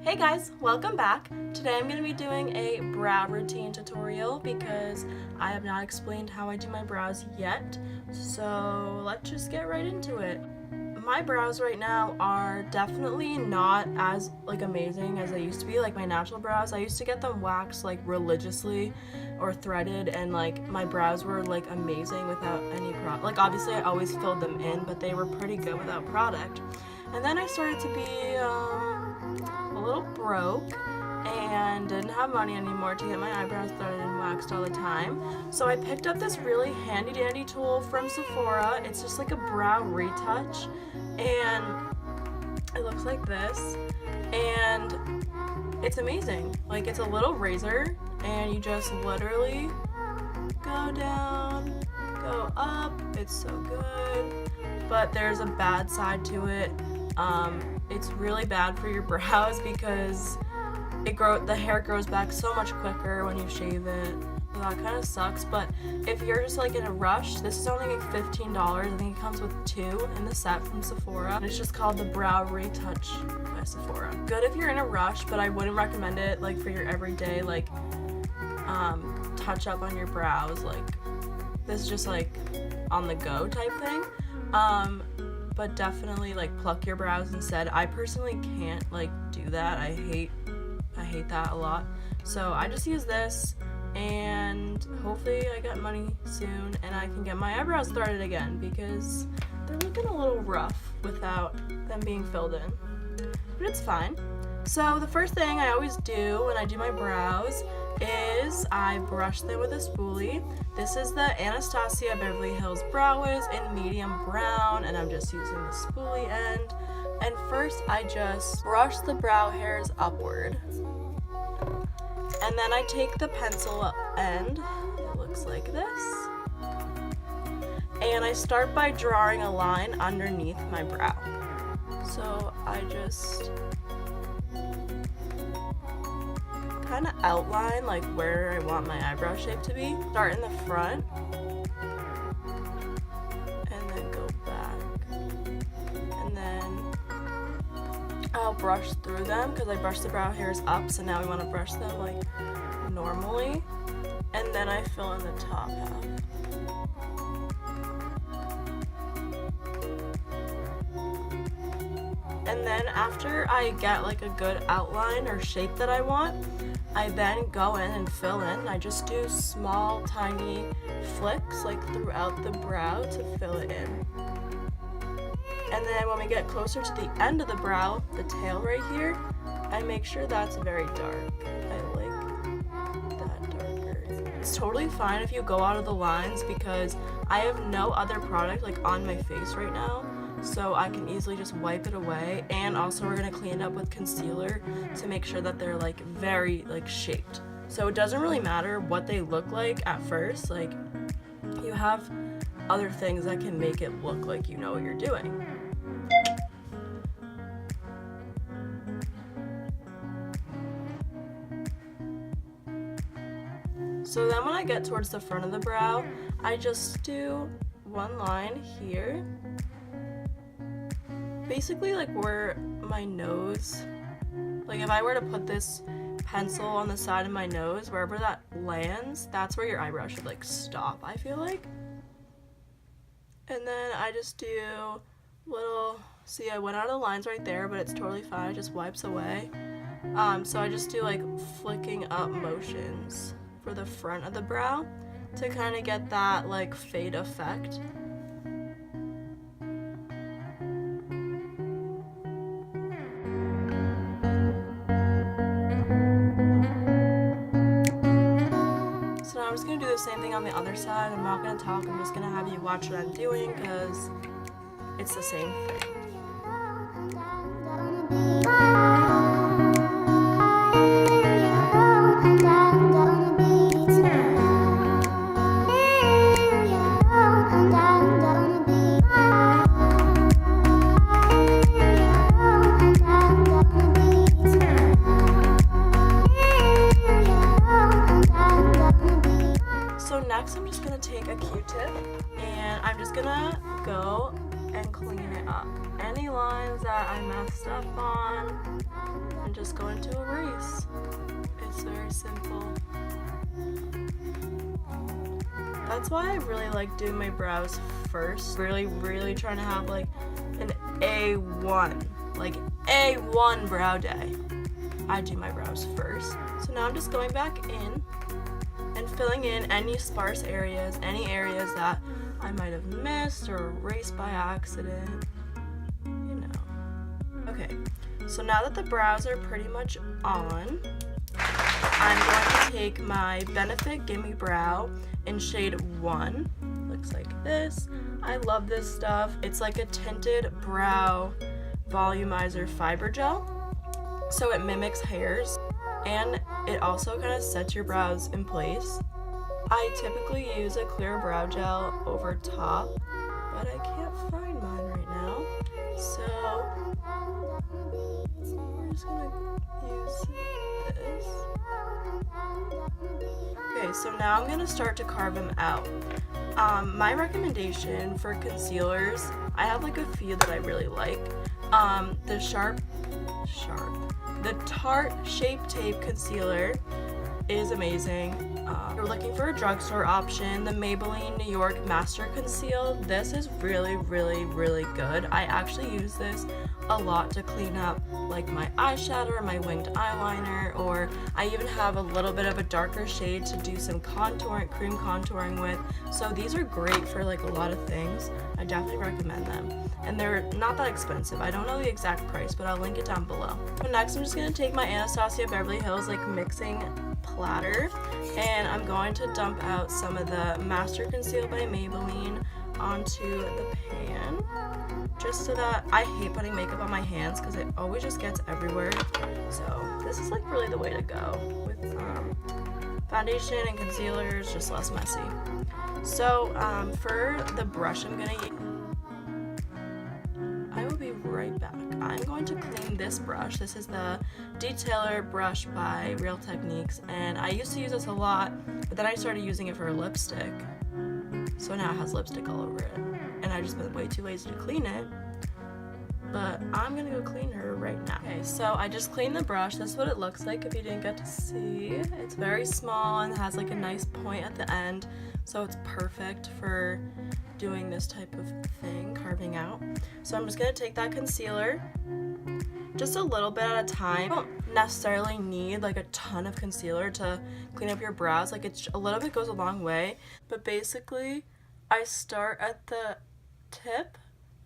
Hey guys, welcome back. Today I'm going to be doing a brow routine tutorial because I have not explained how I do my brows yet. So let's just get right into it. My brows right now are definitely not as amazing as they used to be, like my natural brows. I used to get them waxed religiously or threaded, and my brows were amazing without any product. Obviously I always filled them in, but they were pretty good without product. And then I started to be a little broke and didn't have money anymore to get my eyebrows threaded and waxed all the time. So I picked up this really handy dandy tool from Sephora. It's just like a brow retouch, and it looks like this, and it's amazing. It's a little razor, and you just literally go down, go up. It's so good, but there's a bad side to it. It's really bad for your brows because the hair grows back so much quicker when you shave it. So that kind of sucks, but if you're just in a rush, this is only $15. I think it comes with 2 in the set from Sephora. And it's just called the Brow Retouch by Sephora. Good if you're in a rush, but I wouldn't recommend it for your everyday touch up on your brows. This is just on the go type thing. But definitely pluck your brows instead. I personally can't do that. I hate that a lot. So I just use this, and hopefully I get money soon and I can get my eyebrows threaded again because they're looking a little rough without them being filled in. But it's fine. So the first thing I always do when I do my brows is I brush them with a spoolie. This is the Anastasia Beverly Hills Brow Wiz in medium brown, and I'm just using the spoolie end. And first I just brush the brow hairs upward. And then I take the pencil end, it looks like this, and I start by drawing a line underneath my brow. So I just kind of outline where I want my eyebrow shape to be. Start in the front and then go back, and then I'll brush through them because I brushed the brow hairs up, so now we want to brush them normally, and then I fill in the top half. And then after I get a good outline or shape that I want, I then go in and fill in. I just do small tiny flicks throughout the brow to fill it in. And then when we get closer to the end of the brow, the tail right here, I make sure that's very dark. I like that darker. It's totally fine if you go out of the lines because I have no other product on my face right now, so I can easily just wipe it away. And also we're gonna clean it up with concealer to make sure that they're very shaped. So it doesn't really matter what they look like at first. You have other things that can make it look like you know what you're doing. So then when I get towards the front of the brow, I just do one line here, basically where my nose, if I were to put this pencil on the side of my nose, wherever that lands, that's where your eyebrow should stop, I feel like. And then I just do little, see, I went out of the lines right there, but it's totally fine, it just wipes away. So I just do flicking up motions for the front of the brow to kind of get that fade effect. So now I'm just going to do the same thing on the other side. I'm not going to talk, I'm just going to have you watch what I'm doing because it's the same thing. Next, I'm just going to take a Q-tip and I'm just going to go and clean it up. Any lines that I messed up on, and just going to erase. It's very simple. That's why I really like doing my brows first. Really trying to have like an A1, like A1 brow day. I do my brows first. So now I'm just going back in and filling in any sparse areas, any areas that I might have missed or erased by accident, you know. Okay, so now that the brows are pretty much on, I'm going to take my Benefit Gimme Brow in shade 1. Looks like this. I love this stuff. It's like a tinted brow volumizer fiber gel. So it mimics hairs and it also kind of sets your brows in place. I typically use a clear brow gel over top, but I can't find mine right now. So we're just gonna use this. Okay, so now I'm gonna start to carve them out. My recommendation for concealers, I have like a few that I really like. The Tarte Shape Tape Concealer is amazing. If you're looking for a drugstore option, the Maybelline New York Master Conceal, this is really good. I actually use this a lot to clean up like my eyeshadow or my winged eyeliner, or I even have a little bit of a darker shade to do some contouring, cream contouring with. So these are great for like a lot of things. I definitely recommend them. And they're not that expensive. I don't know the exact price, but I'll link it down below. So next I'm just gonna take my Anastasia Beverly Hills like mixing platter, and I'm going to dump out some of the Master Conceal by Maybelline onto the pan, just so that I hate putting makeup on my hands because it always just gets everywhere. So this is like really the way to go with foundation and concealer, is just less messy. So for the brush I'm gonna use, I will be right back. I'm going to clean this brush. This is the Detailer brush by Real Techniques, and I used to use this a lot, but then I started using it for lipstick. So now it has lipstick all over it, and I just been way too lazy to clean it. But I'm gonna go clean her right now. Okay, so I just cleaned the brush. This is what it looks like if you didn't get to see. It's very small and has like a nice point at the end, so it's perfect for doing this type of thing, carving out. So I'm just gonna take that concealer, just a little bit at a time. You don't necessarily need like a ton of concealer to clean up your brows. Like it's a little bit goes a long way, but basically I start at the tip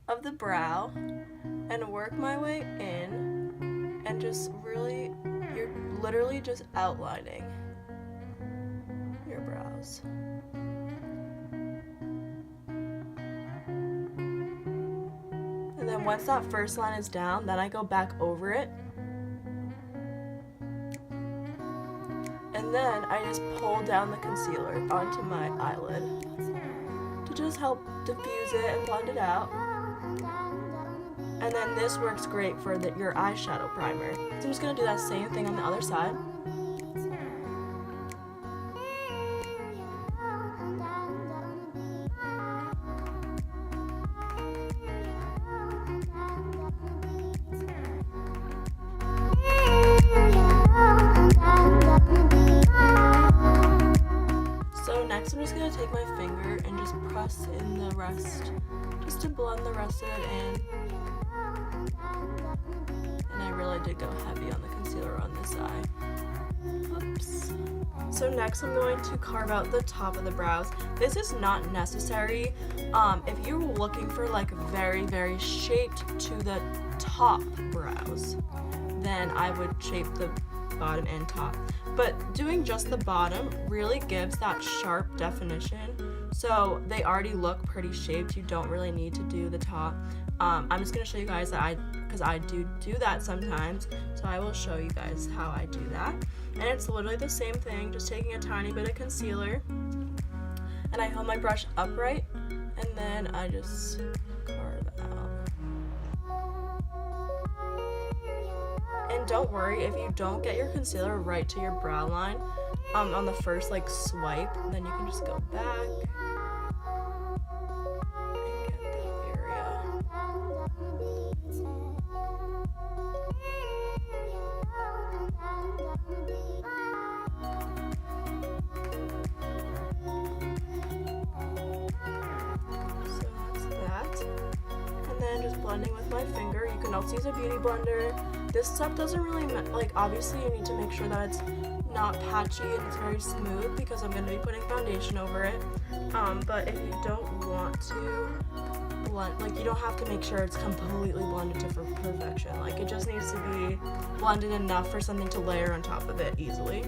of the brow and work my way in, and just really, you're literally just outlining your brows. And then once that first line is down, then I go back over it. And then I just pull down the concealer onto my eyelid to just help diffuse it and blend it out. And then this works great for your eyeshadow primer. So I'm just gonna do that same thing on the other side. So next I'm just gonna take my finger and just press in the rest, just to blend the rest of it in. And I really did go heavy on the concealer on this eye. Oops. So next I'm going to carve out the top of the brows. This is not necessary. If you're looking for like very shaped to the top brows, then I would shape the bottom and top. But doing just the bottom really gives that sharp definition. So they already look pretty shaped. You don't really need to do the top. I'm just gonna show you guys that because I do that sometimes. So I will show you guys how I do that. And it's literally the same thing, just taking a tiny bit of concealer, and I hold my brush upright, and then I just carve out. And don't worry if you don't get your concealer right to your brow line on the first like swipe, then you can just go back and get that area. blending with my finger. You can also use a beauty blender. This stuff doesn't really, like, obviously you need to make sure that it's not patchy and it's very smooth because I'm going to be putting foundation over it. But if you don't want to blend, like, you don't have to make sure it's completely blended to perfection. Like, it just needs to be blended enough for something to layer on top of it easily.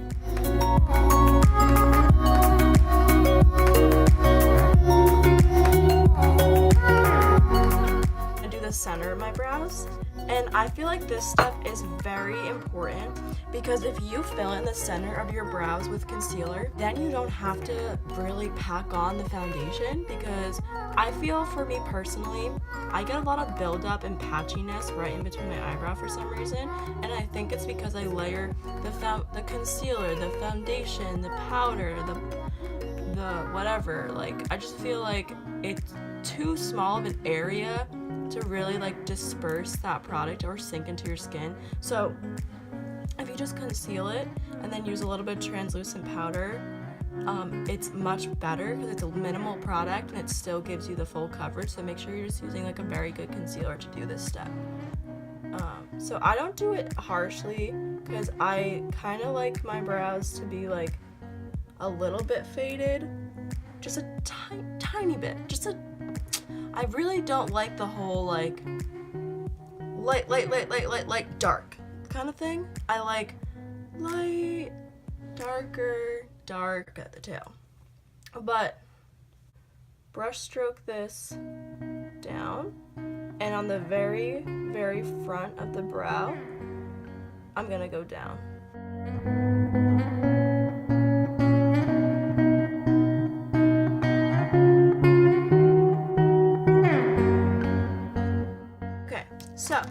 I do the center of my brows, and I feel like this step is very important because if you fill in the center of your brows with concealer, then you don't have to really pack on the foundation, because I feel, for me personally, I get a lot of buildup and patchiness right in between my eyebrow for some reason, and I think it's because I layer the concealer, the foundation, the powder, the whatever. Like, I just feel like it's too small of an area to really like disperse that product or sink into your skin. So if you just conceal it and then use a little bit of translucent powder, it's much better because it's a minimal product and it still gives you the full coverage. So make sure you're just using like a very good concealer to do this step. So I don't do it harshly because I kind of like my brows to be like a little bit faded, just a tiny bit, I really don't like the whole like light, dark kind of thing. I like light, darker, dark at the tail. But brush stroke this down, and on the very, very front of the brow, I'm gonna go down. So,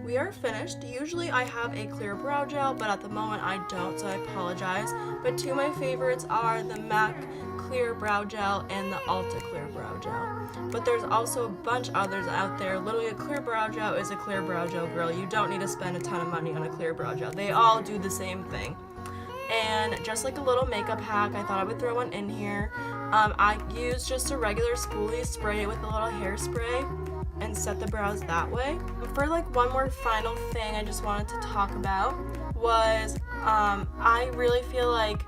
we are finished. Usually I have a clear brow gel, but at the moment I don't, so I apologize. But two of my favorites are the MAC Clear Brow Gel and the Ulta Clear Brow Gel. But there's also a bunch others out there. Literally, a clear brow gel is a clear brow gel, girl. You don't need to spend a ton of money on a clear brow gel. They all do the same thing. And just like a little makeup hack, I thought I would throw one in here. I used just a regular spoolie, sprayed it with a little hairspray, and set the brows that way. For like one more final thing I just wanted to talk about was I really feel like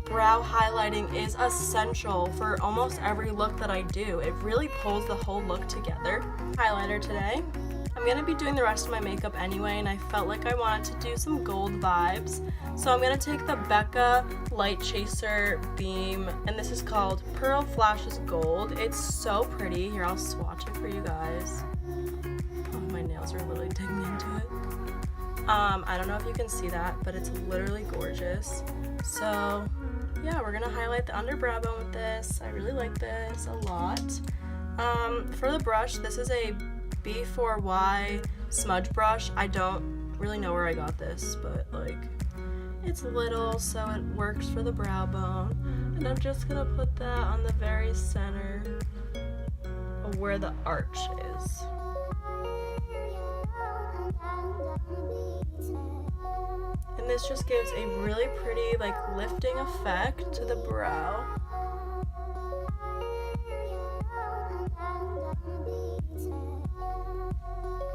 brow highlighting is essential for almost every look that I do. It really pulls the whole look together. Highlighter today. I'm going to be doing the rest of my makeup anyway, and I felt like I wanted to do some gold vibes. So I'm going to take the Becca Light Chaser Beam, and this is called Pearl Flashes Gold. It's so pretty. Here, I'll swatch it for you guys. Oh, my nails are literally digging into it. I don't know if you can see that, but it's literally gorgeous. So yeah, we're going to highlight the underbrow bone with this. I really like this a lot. For the brush, this is a B4Y smudge brush. I don't really know where I got this, but like, it's little, so it works for the brow bone. And I'm just gonna put that on the very center of where the arch is. And this just gives a really pretty, like, lifting effect to the brow.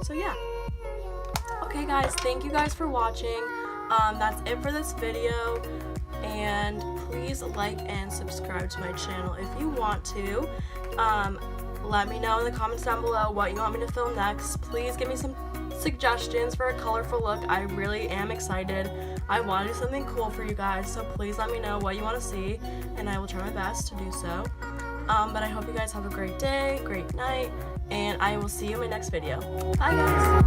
So yeah. Okay guys, thank you guys for watching. That's it for this video, and please like and subscribe to my channel if you want to. Let me know in the comments down below what you want me to film next. Please give me some suggestions for a colorful look. I really am excited. I want to do something cool for you guys, so please let me know what you want to see, and I will try my best to do so. But I hope you guys have a great day, great night, and I will see you in my next video. Bye guys!